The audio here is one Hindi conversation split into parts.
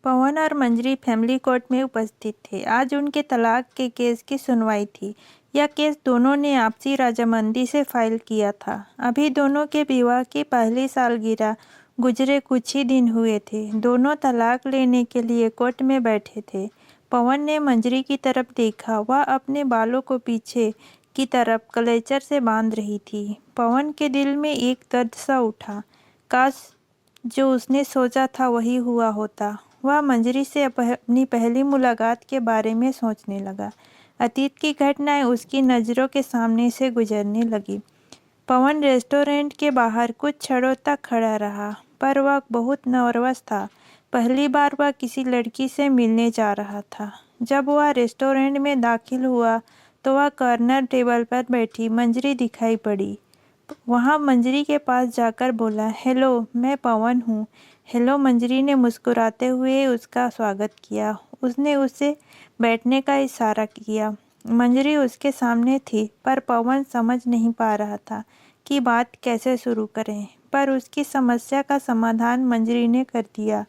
पवन और मंजरी फैमिली कोर्ट में उपस्थित थे। आज उनके तलाक के केस की सुनवाई थी। यह केस दोनों ने आपसी रजामंदी से फाइल किया था। अभी दोनों के विवाह की पहली सालगिरह गुजरे कुछ ही दिन हुए थे। दोनों तलाक लेने के लिए कोर्ट में बैठे थे। पवन ने मंजरी की तरफ देखा। वह अपने बालों को पीछे की तरफ क्लेचर से बांध रही थी। पवन के दिल में एक दर्द सा उठा। काश जो उसने सोचा था वही हुआ होता। वह मंजरी से अपनी पहली मुलाकात के बारे में सोचने लगा। अतीत की घटनाएं उसकी नज़रों के सामने से गुजरने लगी। पवन रेस्टोरेंट के बाहर कुछ क्षणों तक खड़ा रहा, पर वह बहुत नर्वस था। पहली बार वह किसी लड़की से मिलने जा रहा था। जब वह रेस्टोरेंट में दाखिल हुआ तो वह कॉर्नर टेबल पर बैठी मंजरी दिखाई पड़ी। वहाँ मंजरी के पास जाकर बोला, हेलो, मैं पवन हूँ। हेलो, मंजरी ने मुस्कुराते हुए उसका स्वागत किया। उसने उसे बैठने का इशारा किया। मंजरी उसके सामने थी, पर पवन समझ नहीं पा रहा था कि बात कैसे शुरू करें। पर उसकी समस्या का समाधान मंजरी ने कर दिया।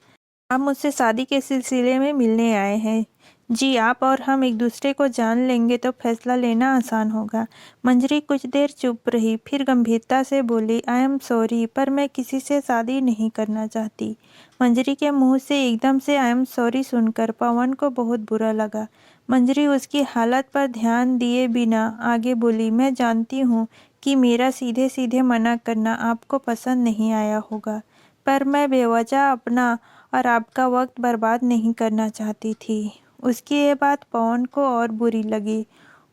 आप मुझसे शादी के सिलसिले में मिलने आए हैं? जी, आप और हम एक दूसरे को जान लेंगे तो फैसला लेना आसान होगा। मंजरी कुछ देर चुप रही, फिर गंभीरता से बोली, आई एम सॉरी, पर मैं किसी से शादी नहीं करना चाहती। मंजरी के मुंह से एकदम से आई एम सॉरी सुनकर पवन को बहुत बुरा लगा। मंजरी उसकी हालत पर ध्यान दिए बिना आगे बोली, मैं जानती हूँ कि मेरा सीधे सीधे मना करना आपको पसंद नहीं आया होगा, पर मैं बेवजह अपना और आपका वक्त बर्बाद नहीं करना चाहती थी। उसकी ये बात पवन को और बुरी लगी।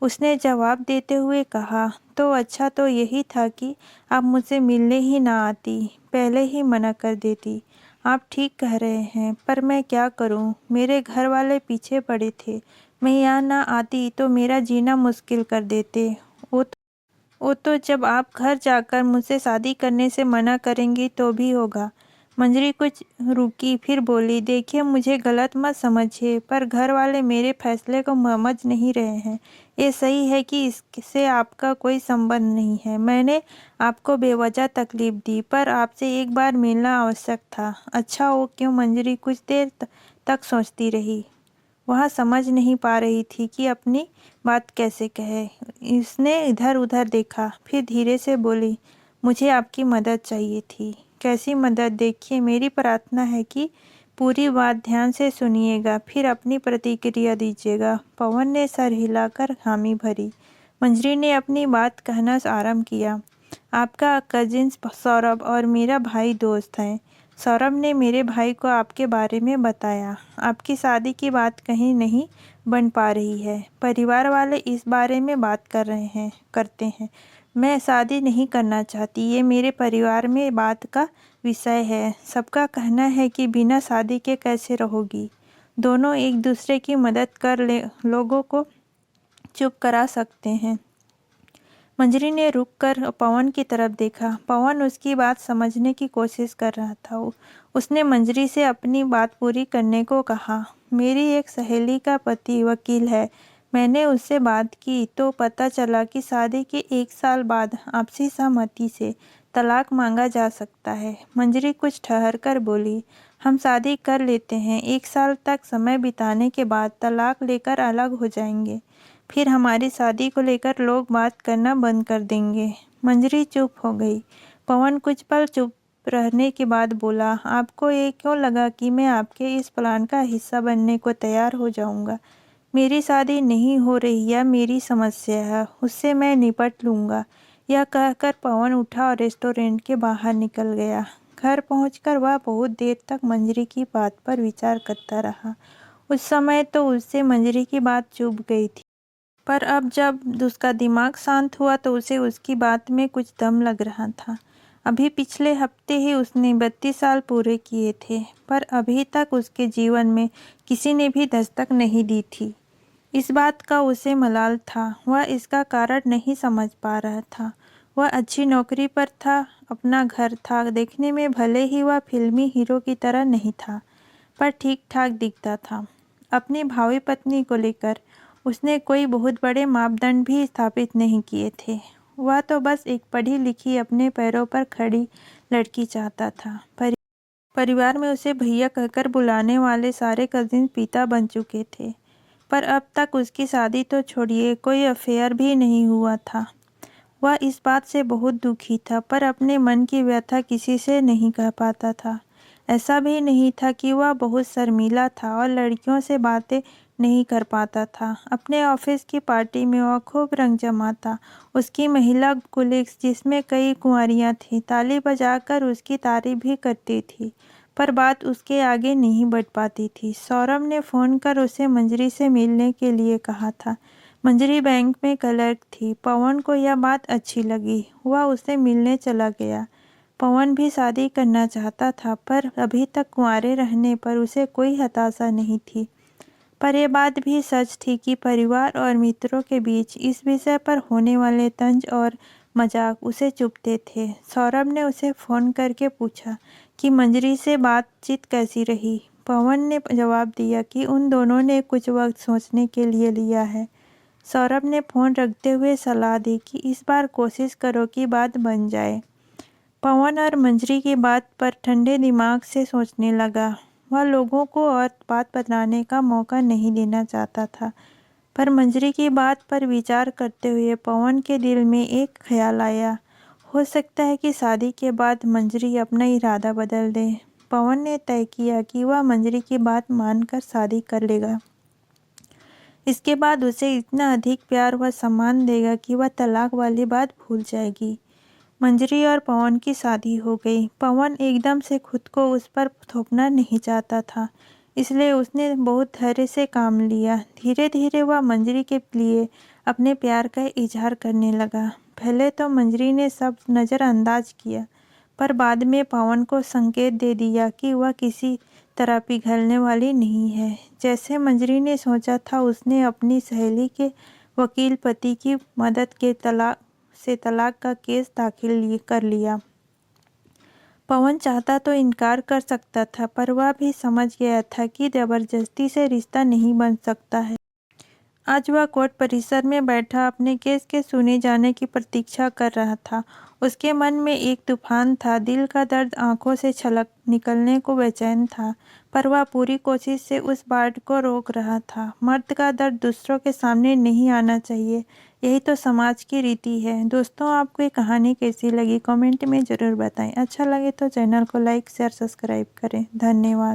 उसने जवाब देते हुए कहा, तो अच्छा तो यही था कि आप मुझसे मिलने ही ना आती, पहले ही मना कर देती। आप ठीक कह रहे हैं, पर मैं क्या करूं? मेरे घर वाले पीछे पड़े थे। मैं यहाँ ना आती तो मेरा जीना मुश्किल कर देते। वो तो जब आप घर जाकर मुझसे शादी करने से मना करेंगी तो भी होगा। मंजरी कुछ रुकी, फिर बोली, देखिए, मुझे गलत मत समझिए, पर घर वाले मेरे फैसले को समझ नहीं रहे हैं। ये सही है कि इससे आपका कोई संबंध नहीं है। मैंने आपको बेवजह तकलीफ दी, पर आपसे एक बार मिलना आवश्यक था। अच्छा, वो क्यों? मंजरी कुछ देर तक सोचती रही। वह समझ नहीं पा रही थी कि अपनी बात कैसे कहे। इसने इधर उधर देखा, फिर धीरे से बोली, मुझे आपकी मदद चाहिए थी। कैसी मदद? देखिए, मेरी प्रार्थना है कि पूरी बात ध्यान से सुनिएगा, फिर अपनी प्रतिक्रिया दीजिएगा। पवन ने सर हिलाकर हामी भरी। मंजरी ने अपनी बात कहना आरंभ किया। आपका कजिन सौरभ और मेरा भाई दोस्त हैं। सौरभ ने मेरे भाई को आपके बारे में बताया। आपकी शादी की बात कहीं नहीं बन पा रही है। परिवार वाले इस बारे में बात करते हैं। मैं शादी नहीं करना चाहती, ये मेरे परिवार में बात का विषय है। सबका कहना है कि बिना शादी के कैसे रहोगी। दोनों एक दूसरे की मदद कर लोगों को चुप करा सकते हैं। मंजरी ने रुककर पवन की तरफ देखा। पवन उसकी बात समझने की कोशिश कर रहा था। उसने मंजरी से अपनी बात पूरी करने को कहा। मेरी एक सहेली का पति वकील है। मैंने उससे बात की तो पता चला कि शादी के 1 साल बाद आपसी सहमति से तलाक मांगा जा सकता है। मंजरी कुछ ठहर कर बोली, हम शादी कर लेते हैं, 1 साल तक समय बिताने के बाद तलाक लेकर अलग हो जाएंगे। फिर हमारी शादी को लेकर लोग बात करना बंद कर देंगे। मंजरी चुप हो गई। पवन कुछ पल चुप रहने के बाद बोला, आपको ये क्यों लगा कि मैं आपके इस प्लान का हिस्सा बनने को तैयार हो जाऊंगा? मेरी शादी नहीं हो रही, यह मेरी समस्या है, उससे मैं निपट लूंगा। यह कहकर पवन उठा और रेस्टोरेंट के बाहर निकल गया। घर पहुंचकर वह बहुत देर तक मंजरी की बात पर विचार करता रहा। उस समय तो उससे मंजरी की बात चुभ गई थी, पर अब जब उसका दिमाग शांत हुआ तो उसे उसकी बात में कुछ दम लग रहा था। अभी पिछले हफ्ते ही उसने 32 साल पूरे किए थे, पर अभी तक उसके जीवन में किसी ने भी दस्तक नहीं दी थी। इस बात का उसे मलाल था। वह इसका कारण नहीं समझ पा रहा था। वह अच्छी नौकरी पर था, अपना घर था, देखने में भले ही वह फिल्मी हीरो की तरह नहीं था, पर ठीक ठाक दिखता था। अपनी भावी पत्नी को लेकर उसने कोई बहुत बड़े मापदंड भी स्थापित नहीं किए थे। वह तो बस एक पढ़ी लिखी, अपने पैरों पर खड़ी लड़की चाहता था। परिवार में उसे भैया कहकर बुलाने वाले सारे कजिन पिता बन चुके थे, पर अब तक उसकी शादी तो छोड़िए कोई अफेयर भी नहीं हुआ था। वह इस बात से बहुत दुखी था, पर अपने मन की व्यथा किसी से नहीं कह पाता था। ऐसा भी नहीं था कि वह बहुत शर्मीला था और लड़कियों से बातें नहीं कर पाता था। अपने ऑफिस की पार्टी में वह खूब रंग जमाता। उसकी महिला कुलीग्स, जिसमें कई कुंवारियां थीं, ताली बजाकर उसकी तारीफ भी करती थी, पर बात उसके आगे नहीं बढ़ पाती थी। सौरभ ने फ़ोन कर उसे मंजरी से मिलने के लिए कहा था। मंजरी बैंक में क्लर्क थी। पवन को यह बात अच्छी लगी। वह उसे मिलने चला गया। पवन भी शादी करना चाहता था, पर अभी तक कुंवारे रहने पर उसे कोई हताशा नहीं थी। पर यह बात भी सच थी कि परिवार और मित्रों के बीच इस विषय पर होने वाले तंज और मजाक उसे चुभते थे। सौरभ ने उसे फ़ोन करके पूछा कि मंजरी से बातचीत कैसी रही। पवन ने जवाब दिया कि उन दोनों ने कुछ वक्त सोचने के लिए लिया है। सौरभ ने फ़ोन रखते हुए सलाह दी कि इस बार कोशिश करो कि बात बन जाए। पवन और मंजरी की बात पर ठंडे दिमाग से सोचने लगा। वह लोगों को और बात बताने का मौका नहीं देना चाहता था, पर मंजरी की बात पर विचार करते हुए पवन के दिल में एक ख्याल आया। हो सकता है कि शादी के बाद मंजरी अपना इरादा बदल दे। पवन ने तय किया कि वह मंजरी की बात मानकर शादी कर लेगा। इसके बाद उसे इतना अधिक प्यार व सम्मान देगा कि वह तलाक वाली बात भूल जाएगी। मंजरी और पवन की शादी हो गई। पवन एकदम से खुद को उस पर थोपना नहीं चाहता था, इसलिए उसने बहुत धैर्य से काम लिया। धीरे धीरे वह मंजरी के लिए अपने प्यार का इजहार करने लगा। पहले तो मंजरी ने सब नज़रअंदाज किया, पर बाद में पवन को संकेत दे दिया कि वह किसी तरह पिघलने वाली नहीं है। जैसे मंजरी ने सोचा था, उसने अपनी सहेली के वकील पति की मदद के तलाक का केस दाखिल कर लिया। पवन चाहता तो इनकार कर सकता था, पर वह भी समझ गया था कि जबरदस्ती से रिश्ता नहीं बन सकता है। आज वह कोर्ट परिसर में बैठा अपने केस के सुने जाने की प्रतीक्षा कर रहा था। उसके मन में एक तूफान था। दिल का दर्द आंखों से छलक निकलने को बेचैन था, पर वह पूरी कोशिश से उस बाढ़ को रोक रहा था। मर्द का दर्द दूसरों के सामने नहीं आना चाहिए, यही तो समाज की रीति है। दोस्तों, आपको ये कहानी कैसी लगी कमेंट में ज़रूर बताएं। अच्छा लगे तो चैनल को लाइक शेयर सब्सक्राइब करें। धन्यवाद।